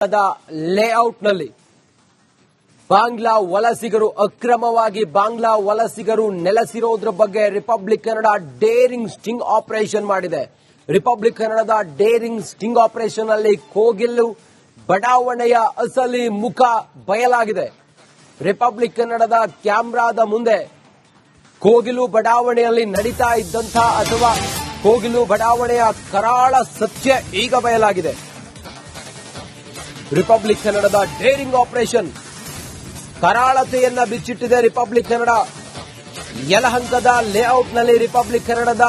ಲೇಔಟ್ನಲ್ಲಿ ಬಾಂಗ್ಲಾ ವಲಸಿಗರು ಅಕ್ರಮವಾಗಿ ಬಾಂಗ್ಲಾ ವಲಸಿಗರು ನೆಲೆಸಿರೋದ್ರ ಬಗ್ಗೆ Republic Kannada daring sting operation ಮಾಡಿದೆ. ರಿಪಬ್ಲಿಕ್ ಕನ್ನಡದ ಡೇರಿಂಗ್ ಸ್ಟಿಂಗ್ ಆಪರೇಷನ್ ಅಲ್ಲಿ ಕೋಗಿಲು ಬಡಾವಣೆಯ ಅಸಲಿ ಮುಖ ಬಯಲಾಗಿದೆ. ರಿಪಬ್ಲಿಕ್ ಕನ್ನಡದ ಕ್ಯಾಮೆರಾದ ಮುಂದೆ ಕೋಗಿಲು ಬಡಾವಣೆಯಲ್ಲಿ ನಡೀತಾ ಇದ್ದಂತಹ ಅಥವಾ ಕೋಗಿಲು ಬಡಾವಣೆಯ ಕರಾಳ ಸತ್ಯ ಈಗ ಬಯಲಾಗಿದೆ. ರಿಪಬ್ಲಿಕ್ ಕನ್ನಡದ ಡೇರಿಂಗ್ ಆಪರೇಷನ್ ಕರಾಳತೆಯನ್ನ ಬಿಚ್ಚಿಟ್ಟಿದೆ. ರಿಪಬ್ಲಿಕ್ ಕನ್ನಡ ಯಲಹಂಕದ ಲೇಔಟ್ನಲ್ಲಿ ರಿಪಬ್ಲಿಕ್ ಕನ್ನಡದ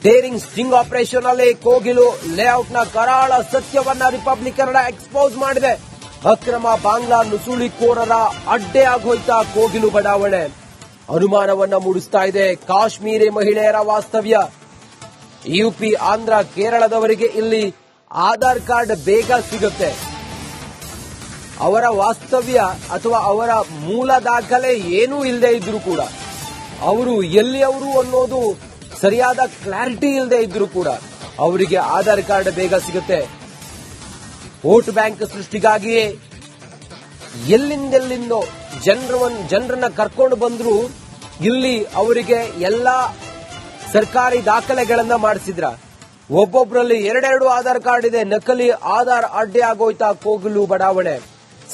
ಡೇರಿಂಗ್ ಸ್ಟಿಂಗ್ ಆಪರೇಷನ್ ಅಲ್ಲಿ ಕೋಗಿಲು ಲೇಔಟ್ನ ಕರಾಳ ಸತ್ಯವನ್ನ ರಿಪಬ್ಲಿಕ್ ಕನ್ನಡ ಎಕ್ಸ್ಪೋಸ್ ಮಾಡಿದೆ. ಅಕ್ರಮ ಬಾಂಗ್ಲಾ ನುಸುಳಿಕೋರರ ಅಡ್ಡೆ ಆಗೋಯ್ತಾ ಕೋಗಿಲು ಬಡಾವಣೆ ಅನುಮಾನವನ್ನ ಮೂಡಿಸ್ತಾ ಇದೆ. ಕಾಶ್ಮೀರಿ ಮಹಿಳೆಯರ ವಾಸ್ತವ್ಯ. ಯುಪಿ, ಆಂಧ್ರ, ಕೇರಳದವರಿಗೆ ಇಲ್ಲಿ ಆಧಾರ್ ಕಾರ್ಡ್ ಬೇಗ ಸಿಗುತ್ತೆ. ಅವರ ವಾಸ್ತವ್ಯ ಅಥವಾ ಅವರ ಮೂಲ ದಾಖಲೆ ಏನೂ ಇಲ್ಲದೆ ಇದ್ರೂ ಕೂಡ ಅವರು ಎಲ್ಲಿಯವರು ಅನ್ನೋದು ಸರಿಯಾದ ಕ್ಲಾರಿಟಿ ಇಲ್ಲದೆ ಇದ್ರೂ ಕೂಡ ಅವರಿಗೆ ಆಧಾರ್ ಕಾರ್ಡ್ ಬೇಗ ಸಿಗುತ್ತೆ. ವೋಟ್ ಬ್ಯಾಂಕ್ ಸೃಷ್ಟಿಗಾಗಿಯೇ ಎಲ್ಲಿಂದೆಲ್ಲಿಂದೋ ಜನರನ್ನ ಕರ್ಕೊಂಡು ಬಂದ್ರು ಇಲ್ಲಿ ಅವರಿಗೆ ಎಲ್ಲಾ ಸರ್ಕಾರಿ ದಾಖಲೆಗಳನ್ನ ಮಾಡಿಸಿದ್ರ. ಒಬ್ಬೊಬ್ಬರಲ್ಲಿ ಎರಡೆರಡು ಆಧಾರ್ ಕಾರ್ಡ್ ಇದೆ. ನಕಲಿ ಆಧಾರ್ ಅಡ್ಡೆ ಆಗೋಯ್ತಾ ಕೋಗಿಲು ಬಡಾವಣೆ.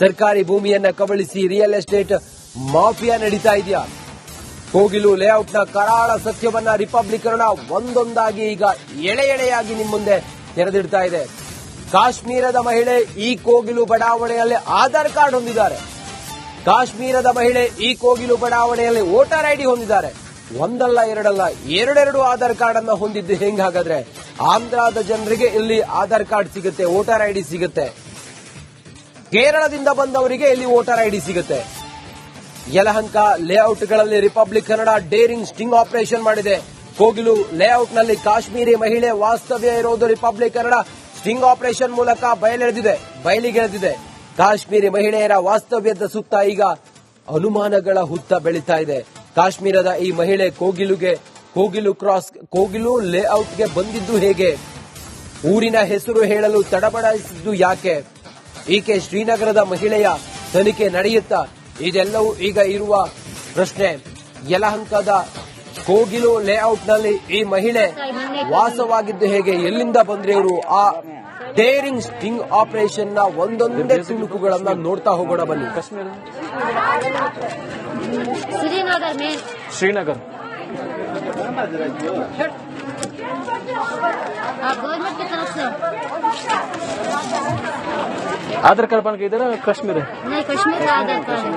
ಸರ್ಕಾರಿ ಭೂಮಿಯನ್ನ ಕಬಳಿಸಿ ರಿಯಲ್ ಎಸ್ಟೇಟ್ ಮಾಫಿಯಾ ನಡೀತಾ ಇದೆಯಾ? ಕೋಗಿಲು ಲೇಔಟ್ನ ಕರಾಳ ಸತ್ಯವನ್ನ ರಿಪಬ್ಲಿಕ್ ಕನ್ನಡ ಒಂದೊಂದಾಗಿ ಈಗ ಎಳೆಯಾಗಿ ನಿಮ್ಮ ಮುಂದೆ ತೆರೆದಿಡ್ತಾ ಇದೆ. ಕಾಶ್ಮೀರದ ಮಹಿಳೆ ಈ ಕೋಗಿಲು ಬಡಾವಣೆಯಲ್ಲಿ ಆಧಾರ್ ಕಾರ್ಡ್ ಹೊಂದಿದ್ದಾರೆ. ಕಾಶ್ಮೀರದ ಮಹಿಳೆ ಈ ಕೋಗಿಲು ಬಡಾವಣೆಯಲ್ಲಿ ವೋಟರ್ ಐಡಿ ಹೊಂದಿದ್ದಾರೆ. ಒಂದಲ್ಲ ಎರಡಲ್ಲ ಎರಡೆರಡು ಆಧಾರ್ ಕಾರ್ಡ್ ಅನ್ನ ಹೊಂದಿದ್ದು ಹೆಂಗಾಗಾದ್ರೆ ಆಂಧ್ರದ ಜನರಿಗೆ ಇಲ್ಲಿ ಆಧಾರ್ ಕಾರ್ಡ್ ಸಿಗುತ್ತೆ, ವೋಟರ್ ಐಡಿ ಸಿಗುತ್ತೆ. ಕೇರಳದಿಂದ ಬಂದವರಿಗೆ ಇಲ್ಲಿ ವೋಟರ್ ಐಡಿ ಸಿಗುತ್ತೆ. ಯಲಹಂಕ ಲೇಔಟ್ಗಳಲ್ಲಿ republic Kannada daring sting operation ಮಾಡಿದೆ. ಕೋಗಿಲು ಲೇಔಟ್ನಲ್ಲಿ ಕಾಶ್ಮೀರಿ ಮಹಿಳೆ ವಾಸ್ತವ್ಯ ಇರೋದು ರಿಪಬ್ಲಿಕ್ ಕನ್ನಡ ಸ್ಟಿಂಗ್ ಆಪರೇಷನ್ ಮೂಲಕ ಬಯಲಿಗೆಳೆದಿದೆ. ಕಾಶ್ಮೀರಿ ಮಹಿಳೆಯರ ವಾಸ್ತವ್ಯದ ಸುತ್ತ ಈಗ ಅನುಮಾನಗಳ ಹುತ್ತ ಬೆಳೀತಾ ಇದೆ. ಕಾಶ್ಮೀರದ ಈ ಮಹಿಳೆ ಕೋಗಿಲು ಲೇಔಟ್ಗೆ ಬಂದಿದ್ದು ಹೇಗೆ? ಊರಿನ ಹೆಸರು ಹೇಳಲು ತಡಬಡಿಸಿದ್ದು ಯಾಕೆ? ಈಕೆ ಶ್ರೀನಗರದ ಮಹಿಳೆಯ ತನಿಖೆ ನಡೆಯುತ್ತಾ? ಇದೆಲ್ಲವೂ ಈಗ ಇರುವ ಪ್ರಶ್ನೆ. ಯಲಹಂಕದ ಕೋಗಿಲು ಲೇಔಟ್ನಲ್ಲಿ ಈ ಮಹಿಳೆ ವಾಸವಾಗಿದ್ದು ಹೇಗೆ? ಎಲ್ಲಿಂದ ಬಂದ್ರೆ ಇವರು? ಆ ಡೇರಿಂಗ್ ಸ್ಟಿಂಗ್ ಆಪರೇಷನ್ ನ ಒಂದೊಂದೇ ತುಣುಕುಗಳನ್ನ ನೋಡ್ತಾ ಹೋಗೋಣ ಬನ್ನಿ. ಶ್ರೀನಗರ್ आधार कार्ड बन के इधर कश्मीर है? नहीं, कश्मीर का आधार कार्ड है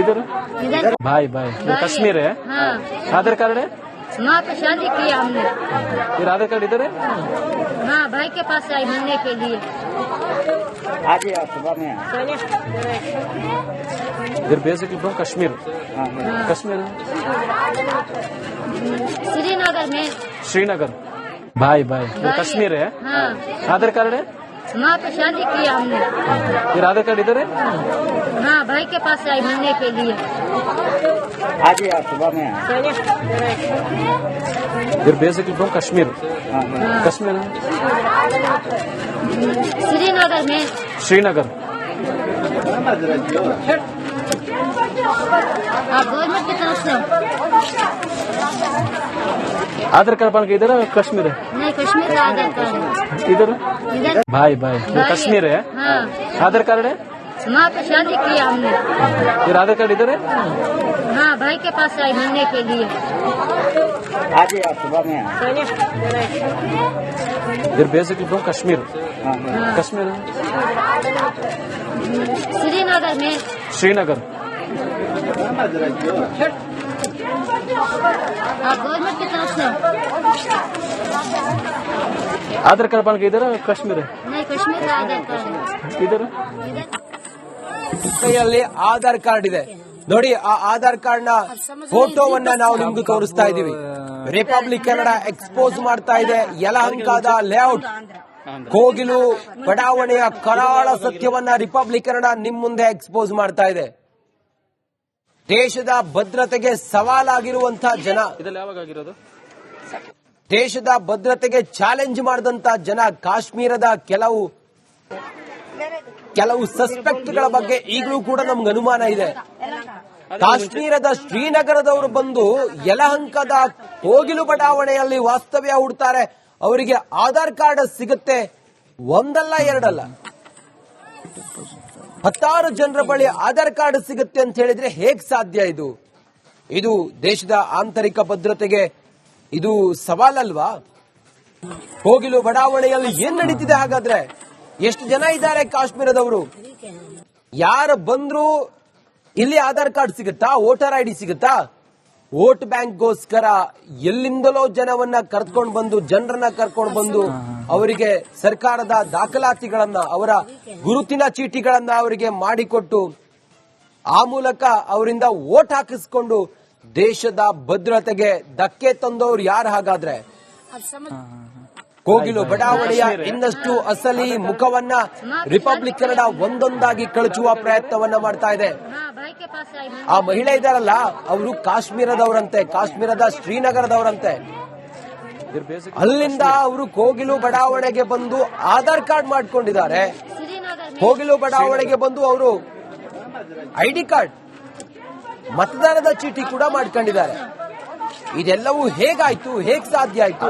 इधर इधर। भाई कश्मीर है? हाँ। आधार कार्ड है? वहाँ पे शादी किया हमने। फिर आधार कार्ड इधर है? हाँ, भाई के पास आई मिलने के लिए। आज ही सुबह में इधर बेसिकली फ्रॉम कश्मीर। कश्मीर है? श्रीनगर में। श्रीनगर भाई कश्मीर है? हाँ। आधार कार्ड है? वहाँ पे शादी किया हमने। फिर आधार कार्ड इधर है? हाँ, भाई के पास आई मिलने के लिए। आज ही सुबह में इधर बेसिकली फ्रॉम कश्मीर। कश्मीर है? श्रीनगर में। श्रीनगर आप गवर्नमेंट की तरफ से? आधार कार्ड बन के इधर कश्मीर है? नहीं, कश्मीर का आधार कार्ड है इधर इधर। भाई कश्मीर है? हाँ। आधार कार्ड है? वहाँ पे शादी किया हमने। फिर आधार कार्ड इधर है? हाँ, भाई के पास आई मिलने के लिए। आज ही सुबह में इधर बेसिकली फ्रॉम कश्मीर। कश्मीर है? श्रीनगर में। श्रीनगर आप गवर्नमेंट की तरफ से? आधार कार्ड बन के इधर कश्मीर है? नहीं, कश्मीर का आधार कार्ड है इधर ಕೈಯಲ್ಲಿ ಆಧಾರ್ ಕಾರ್ಡ್ ಇದೆ ನೋಡಿ. ಆ ಆಧಾರ್ ಕಾರ್ಡ್ ನ ಫೋಟೋವನ್ನ ನಾವು ನಿಮ್ಗೆ ತೋರಿಸ್ತಾ ಇದೀವಿ. ರಿಪಬ್ಲಿಕ್ ಕನ್ನಡ ಎಕ್ಸ್ಪೋಸ್ ಮಾಡ್ತಾ ಇದೆ ಯಲಹಂಕದ ಲೇಔಟ್ ಕೋಗಿಲು ಬಡಾವಣೆಯ ಕರಾಳ ಸತ್ಯವನ್ನ ರಿಪಬ್ಲಿಕ್ ಕನ್ನಡ ನಿಮ್ ಮುಂದೆ ಎಕ್ಸ್ಪೋಸ್ ಮಾಡ್ತಾ ಇದೆ. ದೇಶದ ಭದ್ರತೆಗೆ ಸವಾಲಾಗಿರುವಂತಹ ಜನ, ಇದೆಲ್ಲ ಯಾವಾಗ ಆಗಿರೋದು? ದೇಶದ ಭದ್ರತೆಗೆ ಚಾಲೆಂಜ್ ಮಾಡಿದಂತ ಜನ ಕಾಶ್ಮೀರದ ಕೆಲವು ಕೆಲವು ಸಸ್ಪೆಕ್ಟ್ಗಳ ಬಗ್ಗೆ ಈಗಲೂ ಕೂಡ ನಮ್ಗೆ ಅನುಮಾನ ಇದೆ. ಕಾಶ್ಮೀರದ ಶ್ರೀನಗರದವರು ಬಂದು ಯಲಹಂಕದ ಕೋಗಿಲು ಬಡಾವಣೆಯಲ್ಲಿ ವಾಸ್ತವ್ಯ ಹೂಡ್ತಾರೆ. ಅವರಿಗೆ ಆಧಾರ್ ಕಾರ್ಡ್ ಸಿಗುತ್ತೆ, ಒಂದಲ್ಲ ಎರಡಲ್ಲ, 10 ಜನರ ಬಳಿ ಆಧಾರ್ ಕಾರ್ಡ್ ಸಿಗುತ್ತೆ ಅಂತ ಹೇಳಿದ್ರೆ ಹೇಗ್ ಸಾಧ್ಯ? ಇದು ದೇಶದ ಆಂತರಿಕ ಭದ್ರತೆಗೆ ಇದು ಸವಾಲಲ್ವಾ? ಕೋಗಿಲು ಬಡಾವಣೆಯಲ್ಲಿ ಏನ್ ನಡೀತಿದೆ ಹಾಗಾದ್ರೆ? ಎಷ್ಟು ಜನ ಇದ್ದಾರೆ ಕಾಶ್ಮೀರದವರು? ಯಾರು ಬಂದ್ರು ಇಲ್ಲಿ ಆಧಾರ್ ಕಾರ್ಡ್ ಸಿಗುತ್ತಾ? ವೋಟರ್ ಐಡಿ ಸಿಗುತ್ತಾ? ವೋಟ್ ಬ್ಯಾಂಕ್ಗೋಸ್ಕರ ಎಲ್ಲಿಂದಲೋ ಜನರನ್ನ ಕರ್ಕೊಂಡು ಬಂದು ಅವರಿಗೆ ಸರ್ಕಾರದ ದಾಖಲಾತಿಗಳನ್ನ, ಅವರ ಗುರುತಿನ ಚೀಟಿಗಳನ್ನ ಅವರಿಗೆ ಮಾಡಿಕೊಟ್ಟು ಆ ಮೂಲಕ ಅವರಿಂದ ವೋಟ್ ಹಾಕಿಸ್ಕೊಂಡು ದೇಶದ ಭದ್ರತೆಗೆ ಧಕ್ಕೆ ತಂದವರು ಯಾರು ಹಾಗಾದ್ರೆ? ಕೋಗಿಲು ಬಡಾವಣೆಯ ಇನ್ನಷ್ಟು ಅಸಲಿ ಮುಖವನ್ನ ರಿಪಬ್ಲಿಕ್ ಕನ್ನಡ ಒಂದೊಂದಾಗಿ ಕಳಚುವ ಪ್ರಯತ್ನವನ್ನ ಮಾಡ್ತಾ ಇದೆ. ಆ ಮಹಿಳೆ ಇದ್ದಾರಲ್ಲ, ಅವರು ಕಾಶ್ಮೀರದವರಂತೆ, ಕಾಶ್ಮೀರದ ಶ್ರೀನಗರದವರಂತೆ. ಅಲ್ಲಿಂದ ಅವರು ಕೋಗಿಲು ಬಡಾವಣೆಗೆ ಬಂದು ಆಧಾರ್ ಕಾರ್ಡ್ ಮಾಡ್ಕೊಂಡಿದ್ದಾರೆ. ಕೋಗಿಲು ಬಡಾವಣೆಗೆ ಬಂದು ಅವರು ಐಡಿ ಕಾರ್ಡ್, ಮತದಾನದ ಚೀಟಿ ಕೂಡ ಮಾಡ್ಕೊಂಡಿದ್ದಾರೆ. ಇದೆಲ್ಲವೂ ಹೇಗಾಯ್ತು? ಹೇಗ್ ಸಾಧ್ಯ ಆಯ್ತು?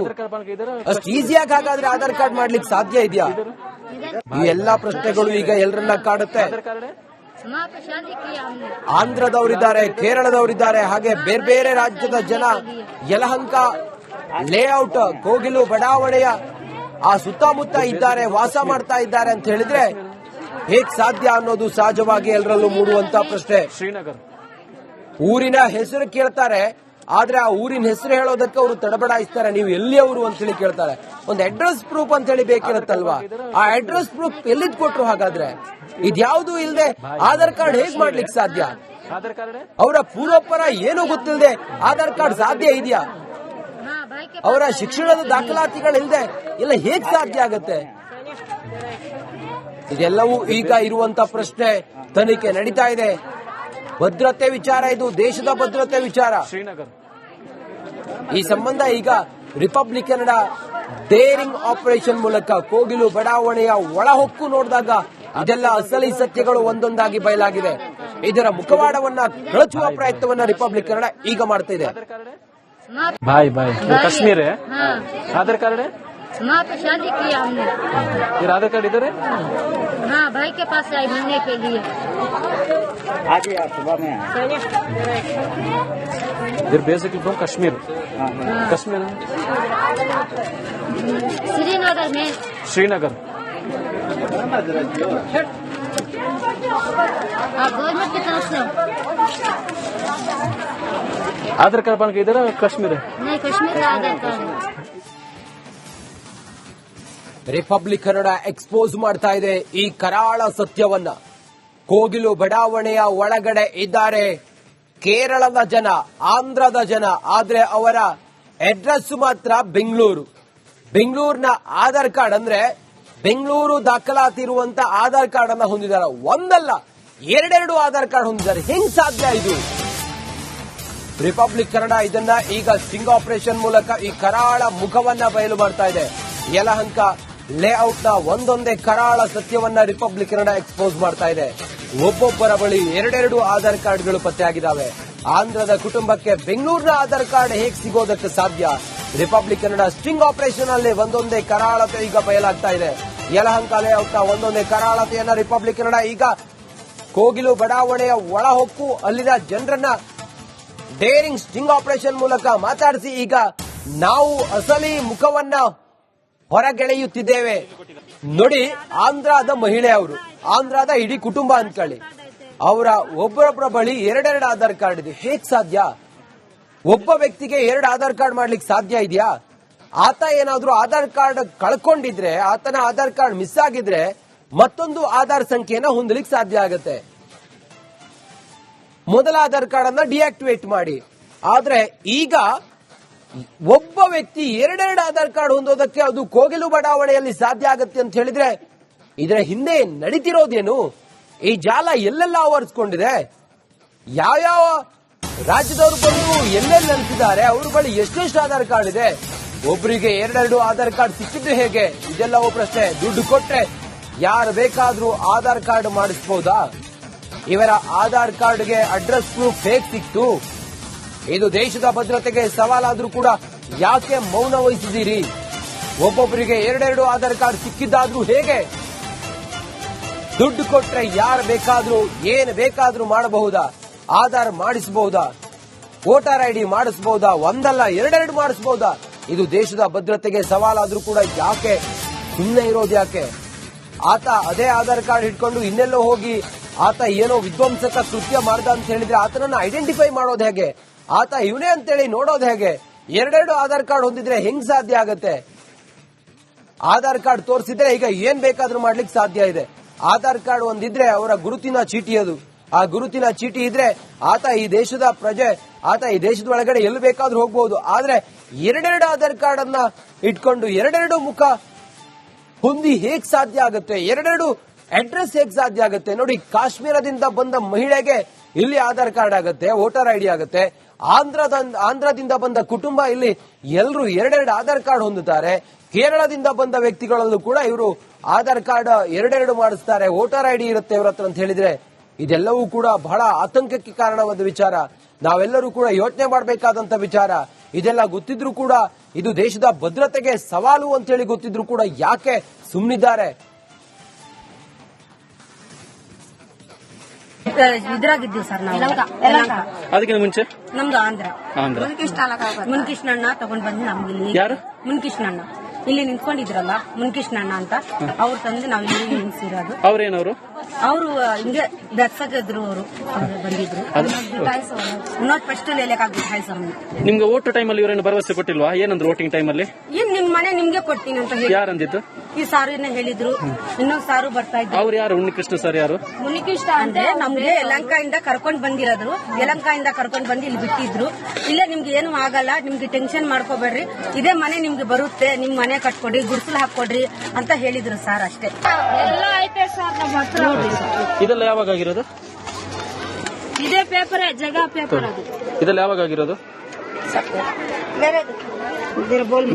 ಅಷ್ಟು ಈಸಿಯಾಗಿ ಹಾಗಾದ್ರೆ ಆಧಾರ್ ಕಾರ್ಡ್ ಮಾಡ್ಲಿಕ್ಕೆ ಸಾಧ್ಯ ಇದೆಯಾ? ಈ ಎಲ್ಲಾ ಪ್ರಶ್ನೆಗಳು ಈಗ ಎಲ್ಲರನ್ನ ಕಾಡುತ್ತೆ. ಆಂಧ್ರದವರಿದ್ದಾರೆ, ಕೇರಳದವರಿದ್ದಾರೆ, ಹಾಗೆ ಬೇರೆ ಬೇರೆ ರಾಜ್ಯದ ಜನ ಯಲಹಂಕ ಲೇಔಟ್ ಕೋಗಿಲು ಬಡಾವಣೆಯ ಆ ಸುತ್ತಮುತ್ತ ಇದ್ದಾರೆ, ವಾಸ ಮಾಡ್ತಾ ಇದ್ದಾರೆ ಅಂತ ಹೇಳಿದ್ರೆ ಹೇಗ್ ಸಾಧ್ಯ ಅನ್ನೋದು ಸಹಜವಾಗಿ ಎಲ್ಲರಲ್ಲೂ ಮೂಡುವಂತ ಪ್ರಶ್ನೆ. ಶ್ರೀನಗರ್ ಊರಿನ ಹೆಸರು ಕೇಳ್ತಾರೆ, ಆದ್ರೆ ಆ ಊರಿನ ಹೆಸರು ಹೇಳೋದಕ್ಕೆ ಅವರು ತಡಬಡಾಯಿಸ್ತಾರೆ. ನೀವು ಎಲ್ಲಿಯವರು ಅಂತ ಹೇಳಿ ಕೇಳ್ತಾರೆ. ಒಂದು ಅಡ್ರೆಸ್ ಪ್ರೂಫ್ ಅಂತ ಹೇಳಿ ಬೇಕಿರುತ್ತಲ್ವಾ? ಆ ಅಡ್ರೆಸ್ ಪ್ರೂಫ್ ಎಲ್ಲಿದ್ ಕೊಟ್ರು ಹಾಗಾದ್ರೆ? ಇದ್ಯಾವುದು ಇಲ್ಲದೆ ಆಧಾರ್ ಕಾರ್ಡ್ ಹೇಗ್ ಮಾಡ್ಲಿಕ್ಕೆ ಸಾಧ್ಯ? ಆಧಾರ್ ಕಾರ್ಡ್ ಅವರ ಪೂರ್ವಪರ ಏನು ಗೊತ್ತಿಲ್ಲದೆ ಆಧಾರ್ ಕಾರ್ಡ್ ಸಾಧ್ಯ ಇದೆಯಾ? ಅವರ ಶಿಕ್ಷಣದ ದಾಖಲಾತಿಗಳಿಲ್ಲದೆ ಎಲ್ಲ ಹೇಗ್ ಸಾಧ್ಯ ಆಗತ್ತೆ? ಇದೆಲ್ಲವೂ ಈಗ ಇರುವಂತ ಪ್ರಶ್ನೆ. ತನಿಖೆ ನಡೀತಾ ಇದೆ. ಭದ್ರತೆ ವಿಚಾರ, ಇದು ದೇಶದ ಭದ್ರತೆ ವಿಚಾರ. ಶ್ರೀನಗರ್ ಈ ಸಂಬಂಧ ಈಗ ರಿಪಬ್ಲಿಕ್ ಕನ್ನಡ ಡೇರಿಂಗ್ ಆಪರೇಷನ್ ಮೂಲಕ ಕೋಗಿಲು ಬಡಾವಣೆಯ ಒಳಹೊಕ್ಕು ನೋಡಿದಾಗ ಇದೆಲ್ಲ ಅಸಲಿ ಸತ್ಯಗಳು ಒಂದೊಂದಾಗಿ ಬಯಲಾಗಿದೆ. ಇದರ ಮುಖವಾಡವನ್ನ ಕಳಚುವ ಪ್ರಯತ್ನವನ್ನ ರಿಪಬ್ಲಿಕ್ ಕನ್ನಡ ಈಗ ಮಾಡ್ತಾ ಇದೆ. भाई भाई कश्मीर है। आधार कार्ड है? वहाँ पे शादी किया हमने। फिर आधार कार्ड इधर है? हाँ, भाई के पास आई मिलने के लिए। आज ही आप सुबह में आए। फिर बेसिकली फ्रॉम कश्मीर। कश्मीर श्रीनगर में। श्रीनगर गवर्नमेंट की तरफ से। आधार कार्ड बन के इधर है कश्मीर है? नहीं, कश्मीर का आधार कार्ड। ರಿಪಬ್ಲಿಕ್ ಕನ್ನಡ ಎಕ್ಸ್ಪೋಸ್ ಮಾಡ್ತಾ ಇದೆ ಈ ಕರಾಳ ಸತ್ಯವನ್ನ. ಕೋಗಿಲು ಬಡಾವಣೆಯ ಒಳಗಡೆ ಇದ್ದಾರೆ ಕೇರಳದ ಜನ, ಆಂಧ್ರದ ಜನ, ಆದ್ರೆ ಅವರ ಅಡ್ರೆಸ್ ಮಾತ್ರ ಬೆಂಗಳೂರು. ಬೆಂಗಳೂರಿನ ಆಧಾರ್ ಕಾರ್ಡ್ ಅಂದ್ರೆ ಬೆಂಗಳೂರು ದಾಖಲಾತಿ ಇರುವಂತ ಆಧಾರ್ ಕಾರ್ಡ್ ಅನ್ನ ಹೊಂದಿದ್ದಾರೆ. ಒಂದಲ್ಲ ಎರಡೆರಡು ಆಧಾರ್ ಕಾರ್ಡ್ ಹೊಂದಿದ್ದಾರೆ. ಹೆಂಗ್ ಸಾಧ್ಯ ಇದು? ರಿಪಬ್ಲಿಕ್ ಕನ್ನಡ ಇದನ್ನ ಈಗ ಸ್ಟಿಂಗ್ ಆಪರೇಷನ್ ಮೂಲಕ ಈ ಕರಾಳ ಮುಖವನ್ನ ಬಯಲು ಮಾಡ್ತಾ ಇದೆ. ಯಲಹಂಕ ಲೇಔಟ್ ನ ಒಂದೊಂದೇ ಕರಾಳ ಸತ್ಯವನ್ನ ರಿಪಬ್ಲಿಕ್ ಕನ್ನಡ ಎಕ್ಸ್ಪೋಸ್ ಮಾಡ್ತಾ ಇದೆ. ಒಬ್ಬೊಬ್ಬರ ಬಳಿ ಎರಡೆರಡು ಆಧಾರ್ ಕಾರ್ಡ್ಗಳು ಪತ್ತೆಯಾಗಿದ್ದಾವೆ. ಆಂಧ್ರದ ಕುಟುಂಬಕ್ಕೆ ಬೆಂಗಳೂರಿನ ಆಧಾರ್ ಕಾರ್ಡ್ ಹೇಗೆ ಸಿಗೋದಕ್ಕೆ ಸಾಧ್ಯ? ರಿಪಬ್ಲಿಕ್ ಕನ್ನಡ ಸ್ಟಿಂಗ್ ಆಪರೇಷನ್ ಅಲ್ಲಿ ಒಂದೊಂದೇ ಕರಾಳತೆ ಈಗ ಬಯಲಾಗ್ತಾ ಇದೆ. ಯಲಹಂಕ ಲೇಔಟ್ ನ ಒಂದೊಂದೇ ಕರಾಳತೆಯನ್ನ ರಿಪಬ್ಲಿಕ್ ಕನ್ನಡ ಈಗ ಕೋಗಿಲು ಬಡಾವಣೆಯ ಒಳಹೊಕ್ಕು ಅಲ್ಲಿನ ಜನರನ್ನ ಡೇರಿಂಗ್ ಸ್ಟಿಂಗ್ ಆಪರೇಷನ್ ಮೂಲಕ ಮಾತಾಡಿಸಿ ಈಗ ನಾವು ಅಸಲಿ ಮುಖವನ್ನ ಹೊರಗೆಳೆಯುತ್ತಿದ್ದೇವೆ. ನೋಡಿ, ಆಂಧ್ರದ ಮಹಿಳೆ, ಅವರು ಆಂಧ್ರದ ಇಡೀ ಕುಟುಂಬ ಅನ್ಕೊಳ್ಳಿ, ಅವರ ಒಬ್ಬರೊಬ್ಬರ ಬಳಿ ಎರಡೆರಡು ಆಧಾರ್ ಕಾರ್ಡ್ ಇದೆ. ಹೇಗ್ ಸಾಧ್ಯ? ಒಬ್ಬ ವ್ಯಕ್ತಿಗೆ ಎರಡು ಆಧಾರ್ ಕಾರ್ಡ್ ಮಾಡ್ಲಿಕ್ಕೆ ಸಾಧ್ಯ ಇದೆಯಾ? ಆತ ಏನಾದ್ರೂ ಆಧಾರ್ ಕಾರ್ಡ್ ಕಳ್ಕೊಂಡಿದ್ರೆ, ಆತನ ಆಧಾರ್ ಕಾರ್ಡ್ ಮಿಸ್ ಆಗಿದ್ರೆ ಮತ್ತೊಂದು ಆಧಾರ್ ಸಂಖ್ಯೆನ ಹೊಂದಲಿಕ್ಕೆ ಸಾಧ್ಯ ಆಗುತ್ತೆ. ಮೊದಲ ಆಧಾರ್ ಕಾರ್ಡ್ ಅನ್ನ ಡಿಆಕ್ಟಿವೇಟ್ ಮಾಡಿ. ಆದ್ರೆ ಈಗ ಒಬ್ಬ ವ್ಯಕ್ತಿ ಎರಡೆರಡು ಆಧಾರ್ ಕಾರ್ಡ್ ಹೊಂದೋದಕ್ಕೆ ಅದು ಕೋಗಿಲು ಬಡಾವಣೆಯಲ್ಲಿ ಸಾಧ್ಯ ಆಗುತ್ತೆ ಅಂತ ಹೇಳಿದ್ರೆ ಇದರ ಹಿಂದೆ ನಡೀತಿರೋದೇನು? ಈ ಜಾಲ ಎಲ್ಲೆಲ್ಲ ಆವರಿಸಿಕೊಂಡಿದೆ? ಯಾವ್ಯಾವ ರಾಜ್ಯದವರು ಬಂದು ಎಲ್ಲೆಲ್ಲಿ ನೆಲೆಸಿದ್ದಾರೆ? ಅವ್ರ ಬಳಿ ಎಷ್ಟೆಷ್ಟು ಆಧಾರ್ ಕಾರ್ಡ್ ಇದೆ? ಒಬ್ಬರಿಗೆ ಎರಡೆರಡು ಆಧಾರ್ ಕಾರ್ಡ್ ಸಿಕ್ಕಿದ್ದು ಹೇಗೆ? ಇದೆಲ್ಲವೂ ಪ್ರಶ್ನೆ. ದುಡ್ಡು ಕೊಟ್ರೆ ಯಾರು ಬೇಕಾದ್ರೂ ಆಧಾರ್ ಕಾರ್ಡ್ ಮಾಡಿಸಬಹುದಾ? ಇವರ ಆಧಾರ್ ಕಾರ್ಡ್ಗೆ ಅಡ್ರೆಸ್ ಪ್ರೂಫ್ ಹೇಗ್ ಸಿಕ್ತು? ಇದು ದೇಶದ ಭದ್ರತೆಗೆ ಸವಾಲಾದ್ರೂ ಕೂಡ ಯಾಕೆ ಮೌನ ವಹಿಸಿದ್ದೀರಿ? ಒಬ್ಬೊಬ್ಬರಿಗೆ ಎರಡೆರಡು ಆಧಾರ್ ಕಾರ್ಡ್ ಸಿಕ್ಕಿದ್ದಾದ್ರೂ ಹೇಗೆ? ದುಡ್ಡು ಕೊಟ್ರೆ ಯಾರು ಬೇಕಾದ್ರೂ ಏನು ಬೇಕಾದ್ರೂ ಮಾಡಬಹುದಾ? ಆಧಾರ್ ಮಾಡಿಸಬಹುದಾ? ವೋಟರ್ ಐಡಿ ಮಾಡಿಸಬಹುದಾ? ಒಂದಲ್ಲ ಎರಡೆರಡು ಮಾಡಿಸಬಹುದಾ? ಇದು ದೇಶದ ಭದ್ರತೆಗೆ ಸವಾಲಾದ್ರೂ ಕೂಡ ಯಾಕೆ ಸುಮ್ಮನೆ ಇರೋದು? ಯಾಕೆ? ಆತ ಅದೇ ಆಧಾರ್ ಕಾರ್ಡ್ ಇಟ್ಕೊಂಡು ಇನ್ನೆಲ್ಲೋ ಹೋಗಿ ಆತ ಏನೋ ವಿಧ್ವಂಸಕ ಕೃತ್ಯ ಮಾಡ್ದ ಅಂತ ಹೇಳಿದ್ರೆ ಆತನನ್ನ ಐಡೆಂಟಿಫೈ ಮಾಡೋದು ಹೇಗೆ? ಆತ ಇವನೇ ಅಂತೇಳಿ ನೋಡೋದು ಹೇಗೆ? ಎರಡೆರಡು ಆಧಾರ್ ಕಾರ್ಡ್ ಹೊಂದಿದ್ರೆ ಹೆಂಗ್ ಸಾಧ್ಯ ಆಗತ್ತೆ? ಆಧಾರ್ ಕಾರ್ಡ್ ತೋರಿಸಿದ್ರೆ ಈಗ ಏನ್ ಬೇಕಾದ್ರೂ ಮಾಡ್ಲಿಕ್ಕೆ ಸಾಧ್ಯ ಇದೆ. ಆಧಾರ್ ಕಾರ್ಡ್ ಒಂದಿದ್ರೆ ಅವರ ಗುರುತಿನ ಚೀಟಿ ಅದು. ಆ ಗುರುತಿನ ಚೀಟಿ ಇದ್ರೆ ಆತ ಈ ದೇಶದ ಪ್ರಜೆ, ಆತ ಈ ದೇಶದ ಒಳಗಡೆ ಎಲ್ಲಿ ಬೇಕಾದ್ರೂ ಹೋಗ್ಬಹುದು. ಆದ್ರೆ ಎರಡೆರಡು ಆಧಾರ್ ಕಾರ್ಡ್ ಅನ್ನ ಇಟ್ಕೊಂಡು ಎರಡೆರಡು ಮುಖ ಹೊಂದಿ ಹೇಗ್ ಸಾಧ್ಯ ಆಗುತ್ತೆ? ಎರಡೆರಡು ಅಡ್ರೆಸ್ ಹೇಗ್ ಸಾಧ್ಯ ಆಗುತ್ತೆ? ನೋಡಿ, ಕಾಶ್ಮೀರದಿಂದ ಬಂದ ಮಹಿಳೆಗೆ ಇಲ್ಲಿ ಆಧಾರ್ ಕಾರ್ಡ್ ಆಗುತ್ತೆ, ವೋಟರ್ ಐಡಿ ಆಗುತ್ತೆ. ಆಂಧ್ರದಿಂದ ಬಂದ ಕುಟುಂಬ ಇಲ್ಲಿ ಎಲ್ಲರೂ ಎರಡೆರಡು ಆಧಾರ್ ಕಾರ್ಡ್ ಹೊಂದುತ್ತಾರೆ. ಕೇರಳದಿಂದ ಬಂದ ವ್ಯಕ್ತಿಗಳಲ್ಲೂ ಕೂಡ ಇವರು ಆಧಾರ್ ಕಾರ್ಡ್ ಎರಡೆರಡು ಮಾಡಿಸ್ತಾರೆ, ವೋಟರ್ ಐಡಿ ಇರುತ್ತೆ ಇವ್ರ ಹತ್ರ ಅಂತ ಹೇಳಿದ್ರೆ ಇದೆಲ್ಲವೂ ಕೂಡ ಬಹಳ ಆತಂಕಕ್ಕೆ ಕಾರಣವಾದ ವಿಚಾರ. ನಾವೆಲ್ಲರೂ ಕೂಡ ಯೋಚನೆ ಮಾಡಬೇಕಾದಂತ ವಿಚಾರ. ಇದೆಲ್ಲ ಗೊತ್ತಿದ್ರು ಕೂಡ, ಇದು ದೇಶದ ಭದ್ರತೆಗೆ ಸವಾಲು ಅಂತ ಹೇಳಿ ಗೊತ್ತಿದ್ರು ಕೂಡ ಯಾಕೆ ಸುಮ್ಮನಿದ್ದಾರೆ? ಇದ್ರಾಗಿದ್ದೀವಿ ಸರ್ ನಾವು. ಅದಕ್ಕಿಂತ ಮುಂಚೆ ನಮ್ದು ಆಂಧ್ರ. ಮುನ್ಕೃಷ್ಣಣ್ಣ ತಗೊಂಡ್ ಬಂದು ನಮ್ಗೆ ಇಲ್ಲಿ ಯಾರು? ಮುನ್ಕೃಷ್ಣಣ್ಣ ಇಲ್ಲಿ ನಿಂತ್ಕೊಂಡಿದ್ರಲ್ಲ, ಮುನ್ಕೃಷ್ಣಣ್ಣ ಅಂತ ಅವ್ರು ತಂದು ನಾವು ಇಲ್ಲಿ ನಿಲ್ಸಿರೋದು. ಅವ್ರೇನವರು? ಅವರು ಹಿಂಗೆ ಬೆರ್ಸಕಿದ್ರು, ಅವರು ಬಂದಿದ್ರು. ಇನ್ನೊಂದು ಫಸ್ಟ್ ಲೇಲೆಕಾಗ್ಬಿಟ್ಟು ಹಾಯ್ ಸರ್. ನಿಮ್ಗೆ ಓಟು ಟೈಮಲ್ಲಿ ಇವರೇನು ಭರವಸೆ ಕೊಟ್ಟಿಲ್ವಾ? ಏನಂದ್ರು ವೋಟಿಂಗ್ ಟೈಮಲ್ಲಿ? ಏನ್ ನಿಮ್ ಮನೆ ನಿಮ್ಗೆ ಕೊಡ್ತೀನಿ ಅಂತ ಹೇಳಿ ಯಾರಂದಿದ್ದು? ಈ ಸಾರಿನ ಹೇಳಿದ್ರು. ಇನ್ನೊಂದು ಸಾರು ಬರ್ತಾ ಇದ್ರು. ಅವ್ರು ಯಾರು? ಉನ್ನಿಕೃಷ್ಣ ಸರ್ ಯಾರು? ಮುನಿಕೃಷ್ಣ ಅಂದ್ರೆ ನಮ್ಗೆ ಯಲಹಂಕದಿಂದ ಕರ್ಕೊಂಡ್ ಬಂದಿರೋದ್ರು. ಯಲಹಂಕದಿಂದ ಕರ್ಕೊಂಡ್ ಬಂದು ಇಲ್ಲಿ ಬಿಟ್ಟಿದ್ರು. ಇಲ್ಲೇ ನಿಮ್ಗೆ ಏನು ಆಗಲ್ಲ, ನಿಮ್ಗೆ ಟೆನ್ಷನ್ ಮಾಡ್ಕೋಬೇಡ್ರಿ, ಇದೇ ಮನೆ ನಿಮ್ಗೆ ಬರುತ್ತೆ, ನಿಮ್ ಮನೆ ಕಟ್ಕೊಡ್ರಿ, ಗುಡ್ಸಲು ಹಾಕೊಡ್ರಿ ಅಂತ ಹೇಳಿದ್ರು ಸರ್. ಅಷ್ಟೇ. ಎಲ್ಲ ಐತೆ ಸರ್ ನಮ್ಮ ಹತ್ರ. ಇದೆಲ್ಲ ಯಾವಾಗ ಆಗಿರೋದು? ಇದೇ ಪೇಪರ್, ಜಗ ಪೇಪರ್ ಅದು. ಇದೆಲ್ಲ ಯಾವಾಗ ಆಗಿರೋದು?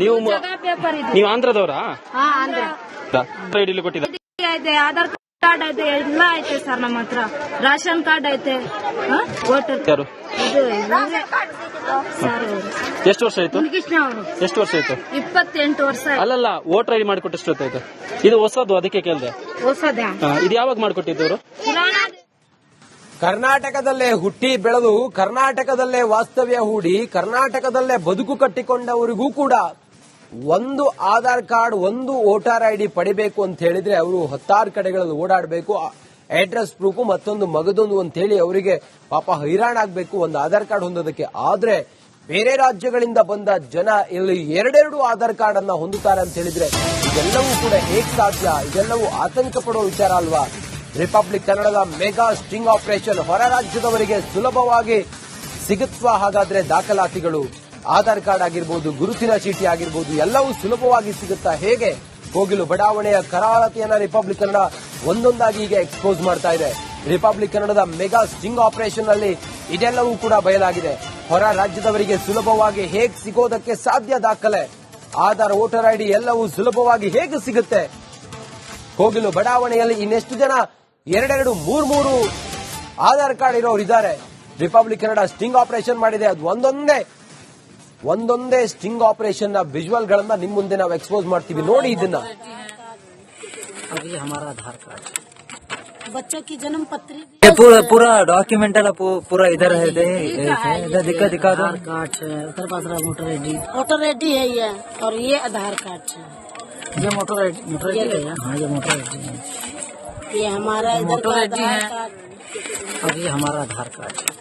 ನೀವು ಜಗ ಪೇಪರ್ ಇದು. ನೀವು ಆಂಧ್ರದವರಾ? ಹಾ, ಆಂಧ್ರ. ಐಡಿ ಕೊಟ್ಟಿದ್ದ? ಐತೆ, ಆಧಾರ್ ಕಾರ್ಡ್ ಐತೆ, ಎಲ್ಲ ಐತೆ ಸರ್ ನಮ್ಮ ಹತ್ರ. ರೇಷನ್ ಕಾರ್ಡ್ ಐತೆ, ವೋಟರ್ ಯಾರು? ಇದು ಸರ್ ಎಷ್ಟು ವರ್ಷ ಆಯ್ತು? ಮುನಿಕೃಷ್ಣ ಅವರು. ಎಷ್ಟು ವರ್ಷ ಆಯ್ತು? 28 ವರ್ಷ. ಅಲ್ಲಲ್ಲ, ವೋಟರ್ ಐಡಿ ಮಾಡಿಕೊಟ್ಟು ಎಷ್ಟು ಹೊತ್ತಾಯ್ತು? ಇದು ಹೊಸದು, ಅದಕ್ಕೆ ಕೇಳಿದೆ. ಹೊಸದ ಇದು ಯಾವಾಗ ಮಾಡಿಕೊಟ್ಟಿದ್ದವರು? ಕರ್ನಾಟಕದಲ್ಲೇ ಹುಟ್ಟಿ ಬೆಳೆದು ಕರ್ನಾಟಕದಲ್ಲೇ ವಾಸ್ತವ್ಯ ಹೂಡಿ ಕರ್ನಾಟಕದಲ್ಲೇ ಬದುಕು ಕಟ್ಟಿಕೊಂಡವರಿಗೂ ಕೂಡ ಒಂದು ಆಧಾರ್ ಕಾರ್ಡ್, ಒಂದು ವೋಟರ್ ಐಡಿ ಪಡಿಬೇಕು ಅಂತ ಹೇಳಿದ್ರೆ ಅವರು 10 ಕಡೆಗಳಲ್ಲಿ ಓಡಾಡಬೇಕು. ಅಡ್ರೆಸ್ ಪ್ರೂಫ್ ಮತ್ತೊಂದು ಮಗದೊಂದು ಅಂತ ಹೇಳಿ ಅವರಿಗೆ ಪಾಪ ಹೈರಾಣಾಗಬೇಕು ಒಂದು ಆಧಾರ್ ಕಾರ್ಡ್ ಹೊಂದೋದಕ್ಕೆ. ಆದ್ರೆ ಬೇರೆ ರಾಜ್ಯಗಳಿಂದ ಬಂದ ಜನ ಇಲ್ಲಿ ಎರಡೆರಡು ಆಧಾರ್ ಕಾರ್ಡ್ ಅನ್ನ ಹೊಂದುತ್ತಾರೆ ಅಂತ ಹೇಳಿದ್ರೆ ಇದೆಲ್ಲವೂ ಕೂಡ ಹೇಗ್ ಸಾಧ್ಯ? ಇದೆಲ್ಲವೂ ಆತಂಕ ಪಡುವ ವಿಚಾರ ಅಲ್ವಾ? ರಿಪಬ್ಲಿಕ್ ಕನ್ನಡದ ಮೆಗಾ ಸ್ಟಿಂಗ್ ಆಪರೇಷನ್ ಹೊರ ರಾಜ್ಯದವರಿಗೆ ಸುಲಭವಾಗಿ ಸಿಗುತ್ವಾ? ಹಾಗಾದ್ರೆ ದಾಖಲಾತಿಗಳು, ಆಧಾರ್ ಕಾರ್ಡ್ ಆಗಿರ್ಬೋದು, ಗುರುತಿನ ಚೀಟಿ ಆಗಿರ್ಬೋದು, ಎಲ್ಲವೂ ಸುಲಭವಾಗಿ ಸಿಗುತ್ತಾ? ಹೇಗೆ? ಕೋಗಿಲು ಬಡಾವಣೆಯ ಕರಾಳತೆಯನ್ನ ರಿಪಬ್ಲಿಕ್ ಕನ್ನಡ ಒಂದೊಂದಾಗಿ ಈಗ ಎಕ್ಸ್ಪೋಸ್ ಮಾಡ್ತಾ ಇದೆ. ರಿಪಬ್ಲಿಕ್ ಕನ್ನಡದ ಮೆಗಾ ಸ್ಟಿಂಗ್ ಆಪರೇಷನ್ ನಲ್ಲಿ ಇದೆಲ್ಲವೂ ಕೂಡ ಬಯಲಾಗಿದೆ. ಹೊರ ರಾಜ್ಯದವರಿಗೆ ಸುಲಭವಾಗಿ ಹೇಗೆ ಸಿಗೋದಕ್ಕೆ ಸಾಧ್ಯ? ದಾಖಲೆ, ಆಧಾರ್, ವೋಟರ್ ಐಡಿ ಎಲ್ಲವೂ ಸುಲಭವಾಗಿ ಹೇಗೆ ಸಿಗುತ್ತೆ? ಕೋಗಿಲು ಬಡಾವಣೆಯಲ್ಲಿ ಇನ್ನೆಷ್ಟು ಜನ ಎರಡೆರಡು, ಮೂರು ಆಧಾರ್ ಕಾರ್ಡ್ ಇರೋರು ಇದ್ದಾರೆ? ರಿಪಬ್ಲಿಕ್ ಕನ್ನಡ ಸ್ಟಿಂಗ್ ಆಪರೇಷನ್ ಮಾಡಿದೆ. ಅದು ಒಂದೊಂದೇ ಸ್ಟಿಂಗ್ ಆಪರೇಷನ್ ನ ವಿಜುವಲ್ ಗಳನ್ನ ನಿಮ್ ಮುಂದೆ ನಾವು ಎಕ್ಸ್ಪೋಸ್ ಮಾಡ್ತೀವಿ. ನೋಡಿ ಇದನ್ನ. ಆಧಾರ್ ಕಾರ್ಡ್, बच्चों की जन्म पत्री, पूरा डॉक्यूमेंट पूरा इधर है दिखा दो। आधार कार्ड है, उधर पास वोटर आईडी है ये, और ये आधार कार्ड है। ये मोटर आईडी है। हाँ, ये मोटर आईडी है। ये हमारा मोटर आईडी है और ये हमारा आधार कार्ड है।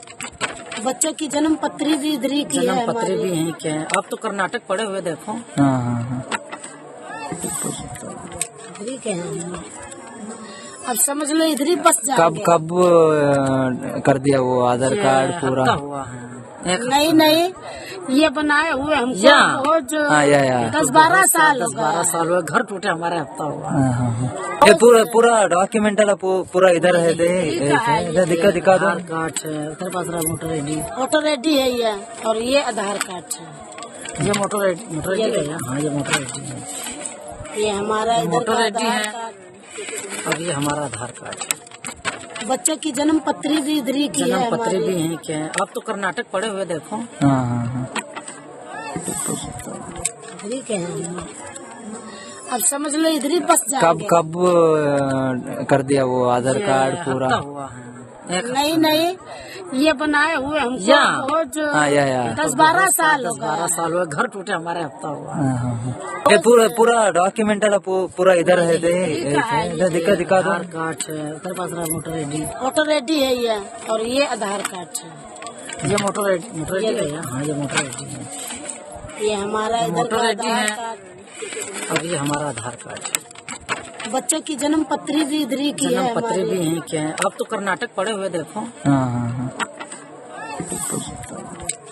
बच्चों की जन्म पत्री भी इधर की है, जन्म पत्री भी है क्या? आप तो कर्नाटक पढ़े हुए, देखो। हाँ। इधर के हैं, अब समझ लो इधर ही बस जाएंगे। कब कर दिया वो आधार कार्ड पूरा? हुआ है नहीं, ये बनाए हुए हमको रोज 10-12 साल हुआ। घर टूटे हमारे हफ्ता हुआ। ये पूरा डॉक्यूमेंट पूरा इधर है दिखा दो। आधार कार्ड है, उधर पास वोटर आईडी है ये, और ये आधार कार्ड है। ये मोटर आईडी है। हाँ, ये मोटर आईडी है। ये हमारा मोटर आईडी है। अब ये हमारा आधार कार्ड है। बच्चे की जन्म पत्री भी इधरी की जन्म पत्र भी यहीं के हैं। आप तो कर्नाटक पढ़े हुए देखो। इधरी के हैं। अब समझ लो इधरी बस कब कब कर दिया वो आधार कार्ड पूरा? हुआ है। नहीं ये बनाए हुए हमको रोज 10-12 साल 12 साल हुए। घर टूटे हमारे हफ्ता हुआ। ये पूरा डॉक्यूमेंट पूरा इधर है। दिखा दो। आधार कार्ड है उधर पास वोटर आईडी है ये, और ये आधार कार्ड है। ये वोटर आईडी है। हाँ ये वोटर आईडी है। ये हमारा वोटर आईडी है। अब ये हमारा आधार कार्ड है। बच्चे की जन्म पत्री भी इधरी की है। जन्म पत्र भी यहीं के हैं। आप तो कर्नाटक पढ़े हुए देखो।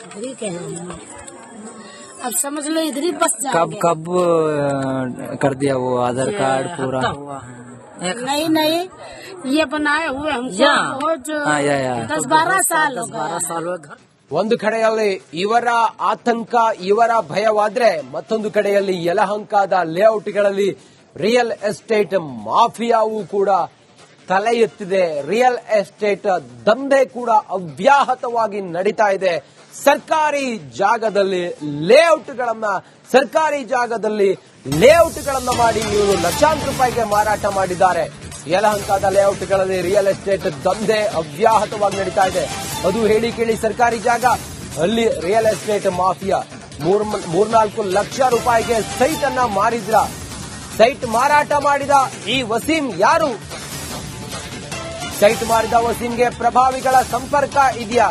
इधरी के हैं। अब समझ लो इधरी बस कब कर दिया वो आधार कार्ड पूरा? हुआ है। नहीं ये बनाए हुए हमको रोज 10-12 साल 12 साल हुए। घर ಒಂದು ಕಡೆಯಲ್ಲಿ ಇವರ ಆತಂಕ, ಇವರ ಭಯವಾದ್ರೆ ಮತ್ತೊಂದು ಕಡೆಯಲ್ಲಿ ಯಲಹಂಕದ ಲೇಔಟ್ಗಳಲ್ಲಿ ರಿಯಲ್ ಎಸ್ಟೇಟ್ ಮಾಫಿಯಾವು ಕೂಡ ತಲೆ ಎತ್ತಿದೆ. ರಿಯಲ್ ಎಸ್ಟೇಟ್ ದಂಧೆ ಕೂಡ ಅವ್ಯಾಹತವಾಗಿ ನಡೀತಾ ಇದೆ. ಸರ್ಕಾರಿ ಜಾಗದಲ್ಲಿ ಲೇಔಟ್ಗಳನ್ನ ಮಾಡಿ ಇವರು ಲಕ್ಷಾಂತರ ರೂಪಾಯಿಗೆ ಮಾರಾಟ ಮಾಡಿದ್ದಾರೆ. ಯಲಹಂಕದ ಲೇಔಟ್ಗಳಲ್ಲಿ ರಿಯಲ್ ಎಸ್ಟೇಟ್ ದಂಧೆ ಅವ್ಯಾಹತವಾಗಿ ನಡೀತಾ ಇದೆ. ಅದು ಹೇಳಿ ಕೇಳಿ ಸರ್ಕಾರಿ ಜಾಗ, ಅಲ್ಲಿ ರಿಯಲ್ ಎಸ್ಟೇಟ್ ಮಾಫಿಯಾ 3-4 ಲಕ್ಷ ರೂಪಾಯಿಗೆ ಸೈಟ್ ಅನ್ನ ಮಾರಿದ್ರ. ಸೈಟ್ ಮಾರಾಟ ಮಾಡಿದ ಈ ವಸೀಂ ಯಾರು? ಸೈಟ್ ಮಾರಿದ ವಸೀಂಗೆ ಪ್ರಭಾವಿಗಳ ಸಂಪರ್ಕ ಇದೆಯಾ?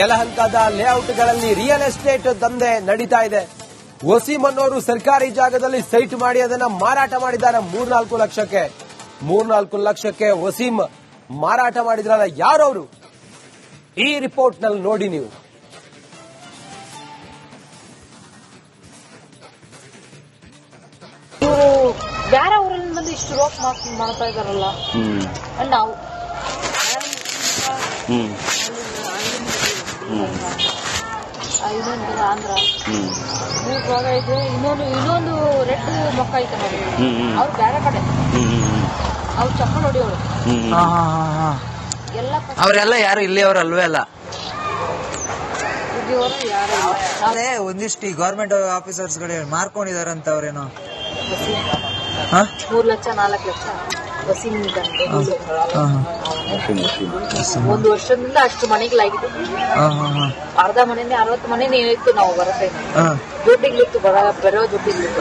ಯಲಹಂಕದ ಲೇಔಟ್ಗಳಲ್ಲಿ ರಿಯಲ್ ಎಸ್ಟೇಟ್ ದಂಧೆ ನಡೀತಾ ಇದೆ. ವಸೀಂ ಅನ್ನೋರು ಸರ್ಕಾರಿ ಜಾಗದಲ್ಲಿ ಸೈಟ್ ಮಾಡಿ ಅದನ್ನ ಮಾರಾಟ ಮಾಡಿದ್ದಾರೆ 3-4 ಲಕ್ಷಕ್ಕೆ. 3-4 ಲಕ್ಷಕ್ಕೆ ವಸೀಂ ಮಾರಾಟ ಮಾಡಿದ್ರಲ್ಲ, ಯಾರವರು? ಈ ರಿಪೋರ್ಟ್ ನಲ್ಲಿ ನೋಡಿ ನೀವು. ಇವರು ಬೇರೆ ಊರಲ್ಲಿ ಬಂದು ಇಷ್ಟು ರೋಪ್ ಮಾಡ್ತಾ ಇದಾರಲ್ಲ. ನಾವು ಇನ್ನೊಂದು ಆಂಧ್ರ ಮೂರು ಭಾಗ ಇದೆ. ಇನ್ನೊಂದು ರೆಡ್ ಮೊಕ್ಕ ಐತೆ ನೋಡಿ, ಅವ್ರು ಬೇರೆ ಕಡೆ. ಅವ್ರು ಚಪ್ಪಲ್ ಹೊಡಿಯೋರು ಎಲ್ಲ ಅವರೆಲ್ಲ ಯಾರು ಇಲ್ಲಿ ಅವರಲ್ವೇ ಅಲ್ಲ. ಉದ್ಯೋಗ ಯಾರು ಅದೇ ಒಂದಿಷ್ಟು ಗವರ್ಮೆಂಟ್ ಆಫೀಸರ್ಸ್ ಗಳು ಮಾರ್ಕೊಂಡಿದಾರಂತ ಅವ್ರೇನೋ 3 ಲಕ್ಷ 4 ಲಕ್ಷ ವಸೀಂ ಇದ್ದಂತೆ. 1 ವರ್ಷದಿಂದ ಅಷ್ಟು ಮನೆಗಳಾಗಿದೆ. ಅರ್ಧ ಮನೆಯಿಂದ 60 ಮನೆನೇ ಇತ್ತು. ನಾವು ಬರತ್ತೆ ದುಡ್ಡಿಗ್ಲಿತ್ತು, ಬರೋ ದುಡ್ಡಿಗ್ಲಿತ್ತು.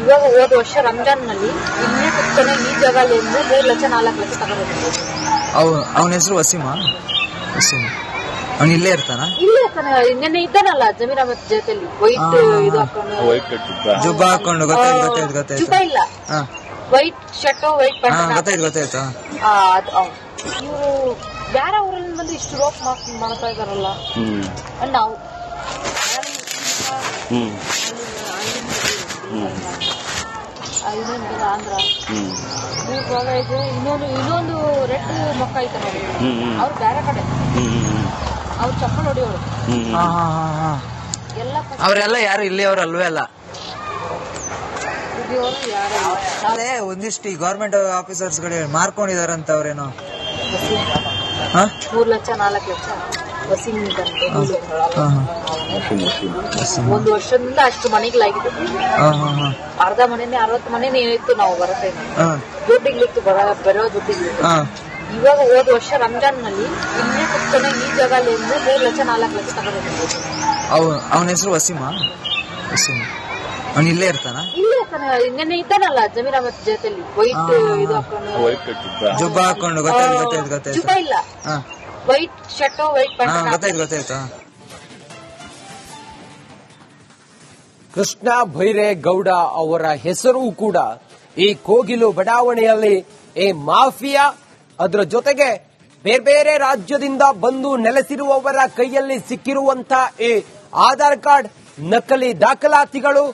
ಇವಾಗ ಹೋದ ವರ್ಷ ರಂಜಾನ್ ನಲ್ಲಿ ಇನ್ನೇ ಕುತ್ಕೊಂಡ ಈ ಜಾಗದಲ್ಲಿ 3 ಲಕ್ಷ 4 ಲಕ್ಷ ತಗೊಂಡಿದ್ದೀವಿ. ಅವನ ಹೆಸರು ವಸೀಮಾ? ಅವನು ಇಲ್ಲೇ ಇರ್ತಾನ? ಇಲ್ಲೇ ಇರ್ತಾನೆ. ನಿನ್ನೆ ಇದ್ದಾನಲ್ಲ ಜಮೀರ್ ಅಹಮದ್ ಜೊತೆಲಿ ವೈಟ್ ಇದು ಹಾಕೊಂಡು ಜುಬ್ಬ ಹಾಕೊಂಡು. ಗೊತ್ತಾಯ್ತು. ಜುಬ್ಬ ಇಲ್ಲ, ವೈಟ್ ಶರ್ಟ್ ವೈಟ್ ಪ್ಯಾಂಟ್. ಗೊತ್ತಾಯ್ತು. ಇವರು ಬೇರೆ ಊರಲ್ಲಿ ಬಂದು ಇಷ್ಟು ರೋಪ್ ಮಾಡ್ತಾ ಇದಾರಲ್ಲ. ನಾವು ಇನ್ನೊಂದು ಆಂಧ್ರ ಮೂರು ಭಾಗ ಇದೆ. ಇನ್ನೊಂದು ರೆಡ್ ಮೊಕ್ಕ ಐತೆ ನೋಡಿ, ಅವ್ರು ಬೇರೆ ಕಡೆ. ಅವ್ರು ಚಪ್ಪಲ್ ಹೊಡಿಯೋರು ಎಲ್ಲ. ಅವರೆಲ್ಲ ಯಾರು ಇಲ್ಲಿ ಅವರಲ್ವೇ ಅಲ್ಲ. ಉದ್ಯೋಗ ಯಾರು ಅದೇ ಒಂದಿಷ್ಟು ಗವರ್ಮೆಂಟ್ ಆಫೀಸರ್ಸ್ ಗಳು ಮಾರ್ಕೊಂಡಿದಾರಂತ ಅವ್ರೇನೋ 3 ಲಕ್ಷ 4 ಲಕ್ಷ ವಸೀಂ ಇದ್ದಂತೆ. 1 ವರ್ಷದಿಂದ ಅಷ್ಟು ಮನೆಗಳಾಗಿದೆ. ಅರ್ಧ ಮನೆಯಿಂದ 60 ಮನೆನೇ ಇತ್ತು. ನಾವು ಬರತ್ತೆ ದುಡ್ಡಿಗ್ಲಿತ್ತು, ಬರೋ ದುಡ್ಡಿಗ್ಲಿತ್ತು. ಇವಾಗ ಹೋದ ವರ್ಷ ರಂಜಾನ್ ನಲ್ಲಿ ಇನ್ನೇ ಕುತ್ಕೊಂಡ ಈ ಜಾಗದಲ್ಲಿ 3 ಲಕ್ಷ 4 ಲಕ್ಷ ತಗೊಂಡಿದ್ದೀವಿ. ಅವನ ಹೆಸರು ವಸೀಮಾ? ಅವನು ಇಲ್ಲೇ ಇರ್ತಾನ? ಇಲ್ಲೇ ಇರ್ತಾನೆ. ನಿನ್ನೆ ಇದ್ದಾನಲ್ಲ ಜಮೀರ್ ಅಹಮದ್ ಜೊತೆಲಿ ವೈಟ್ ಇದು ಹಾಕೊಂಡು ಜುಬ್ಬ ಹಾಕೊಂಡು. ಗೊತ್ತಾಯ್ತು. ಜುಬ್ಬ ಇಲ್ಲ, ವೈಟ್ ಶರ್ಟ್ ವೈಟ್ ಪ್ಯಾಂಟ್. ಗೊತ್ತಾಯ್ತು. ಕೃಷ್ಣ ಭೈರೇಗೌಡ ಅವರ ಹೆಸರು ಕೂಡ ಈ ಕೋಗಿಲು ಬಡಾವಣೆಯಲ್ಲಿ ಈ ಮಾಫಿಯಾ, ಅದರ ಜೊತೆಗೆ ಬೇರೆ ರಾಜ್ಯದಿಂದ ಬಂದು ನೆಲೆಸಿರುವವರ ಕೈಯಲ್ಲಿ ಸಿಕ್ಕಿರುವಂತ ಈ ಆಧಾರ್ ಕಾರ್ಡ್, ನಕಲಿ ದಾಖಲಾತಿಗಳು,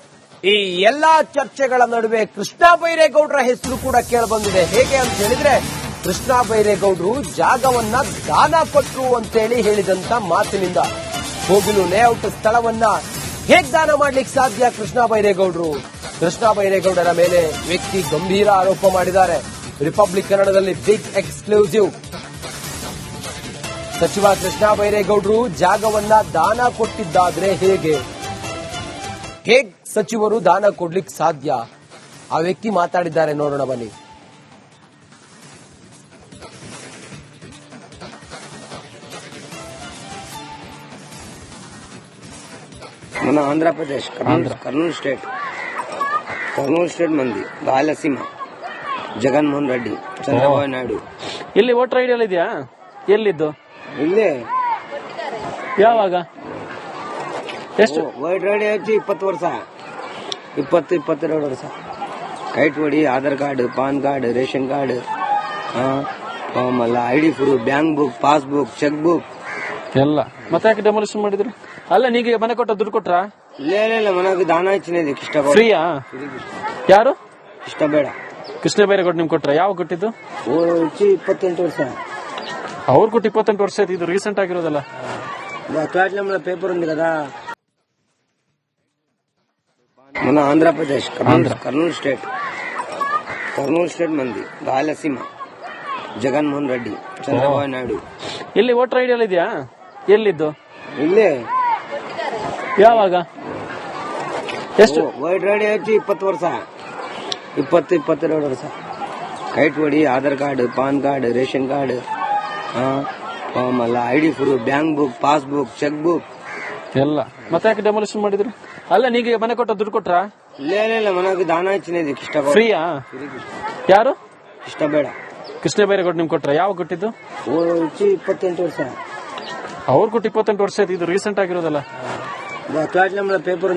ಈ ಎಲ್ಲಾ ಚರ್ಚೆಗಳ ನಡುವೆ ಕೃಷ್ಣ ಬೈರೇಗೌಡರ ಹೆಸರು ಕೂಡ ಕೇಳಿಬಂದಿದೆ. ಹೇಗೆ ಅಂತ ಹೇಳಿದ್ರೆ, ಕೃಷ್ಣ ಬೈರೇಗೌಡರು ಜಾಗವನ್ನ ದಾನ ಕೊಟ್ರು ಅಂತೇಳಿ ಹೇಳಿದಂತ ಮಾತಿನಿಂದ ಕೋಗಿಲು ಲೇಔಟ್ ಸ್ಥಳವನ್ನ ಹೇಗ್ ದಾನ ಮಾಡ್ಲಿಕ್ಕೆ ಸಾಧ್ಯ ಕೃಷ್ಣ ಬೈರೇಗೌಡರು? ಕೃಷ್ಣ ಬೈರೇಗೌಡರ ಮೇಲೆ ವ್ಯಕ್ತಿ ಗಂಭೀರ ಆರೋಪ ಮಾಡಿದ್ದಾರೆ. ರಿಪಬ್ಲಿಕ್ ಕನ್ನಡದಲ್ಲಿ ಬಿಗ್ ಎಕ್ಸ್ಕ್ಲೂಸಿವ್. ಸಚಿವ ಕೃಷ್ಣ ಬೈರೇಗೌಡರು ಜಾಗವನ್ನ ದಾನ ಕೊಟ್ಟಿದ್ದಾದ್ರೆ ಹೇಗೆ ಸಚಿವರು ದಾನ ಕೊಡ್ಲಿಕ್ಕೆ ಸಾಧ್ಯ? ಆ ವ್ಯಕ್ತಿ ಮಾತಾಡಿದ್ದಾರೆ, ನೋಡೋಣ ಬನ್ನಿ. మన ఆంధ్రప్రదేశ్ కర్నూలు స్టేట్ మంది రాయలసీమ ಜಗನ್ಮೋಹನ್ ರೆಡ್ಡಿ ಚಂದ್ರಬಾಬು ನಾಯ್ಡು. ಇಲ್ಲಿ ವೋಟರ್ ಐಡಿ ಎಲ್ಲ ಇದೆಯಾ? ಎಲ್ಲಿದ್ದು? ಇಲ್ಲೇ. ಯಾವಾಗ? ಎಷ್ಟು? ವೋಟರ್ ಐಡಿ ಹಚ್ಚಿ 20 ವರ್ಷ, 22 ವರ್ಷ. ಕೈಟ್ ಹೊಡಿ, Aadhaar card, PAN card, ration card, ಆಮೇಲೆ ID proof, bank book, passbook, cheque book ಎಲ್ಲ. ಮತ್ತೆ ಯಾಕೆ ಡೆಮೊಲಿಷನ್ ಮಾಡಿದ್ರು? ಅಲ್ಲ, ನೀಗ ಮನೆ ಕೊಟ್ಟ ದುಡ್ಡು ಕೊಟ್ರ? ಇಲ್ಲ, ಮನೆಗೆ ದಾನ ಹಚ್ಚಿನ ಇಷ್ಟ. ಫ್ರೀಯಾ? ಯಾರು? ಇಷ್ಟ ಬೇಡ. ಕೃಷ್ಣ ಬೈರೇಗೌಡ ನಿಮ್ಗೆ ಕೊಟ್ರ? ಯಾವ ಕೊಟ್ಟಿದ್ದು? 28 ವರ್ಷ. ಅವ್ರು ಕೊಟ್ಟು 28 ವರ್ಷ ಆಯ್ತು. ಇದು ರೀಸೆಂಟ್ ಆಗಿರೋದಲ್ಲ. పేపర్ ఉంది కదా. మన ఆంధ్రప్రదేశ్ కర్నూలు స్టేట్ మంది రాయలసీమ జగన్మోహన్ రెడ్డి చంద్రబాబు నాయుడు. ಇಲ್ಲಿ ವೋಟರ್ ಐಡಿ ಎಲ್ಲ ಇದೆಯಾ? ಎಲ್ಲಿದ್ದು? ಇಲ್ಲೇ. ಯಾವಾಗ? ಎಷ್ಟು? ವೋಟರ್ ಐಡಿ ಹಚ್ಚಿ 20 ವರ್ಷ, 22 ವರ್ಷ. ಕೈಟ್ ಹೊಡಿ, Aadhaar card, PAN card, ration card, ಆಮೇಲೆ ID proof, bank book, passbook, cheque book ಎಲ್ಲ. ಮತ್ತೆ ಯಾಕೆ ಡೆಮೊಲಿಷನ್ ಮಾಡಿದ್ರು? ಅಲ್ಲ, ನೀಗ ಮನೆ ಕೊಟ್ಟ ದುಡ್ಡು ಕೊಟ್ರ? ಇಲ್ಲ, ಮನೆಗೆ ದಾನ ಹಚ್ಚಿನ ಇಷ್ಟ. ಫ್ರೀಯಾ? ಯಾರು? ಇಷ್ಟ ಬೇಡ. ಕೃಷ್ಣ ಬೈರೇಗೌಡ ನಿಮ್ಗೆ ಕೊಟ್ರ? ಯಾವ ಕೊಟ್ಟಿದ್ದು? 28 ವರ್ಷ. ಅವ್ರು ಕೊಟ್ಟು 28 ವರ್ಷ ಆಯ್ತು. ಇದು ರೀಸೆಂಟ್ ಆಗಿರೋದಲ್ಲ. పేపర్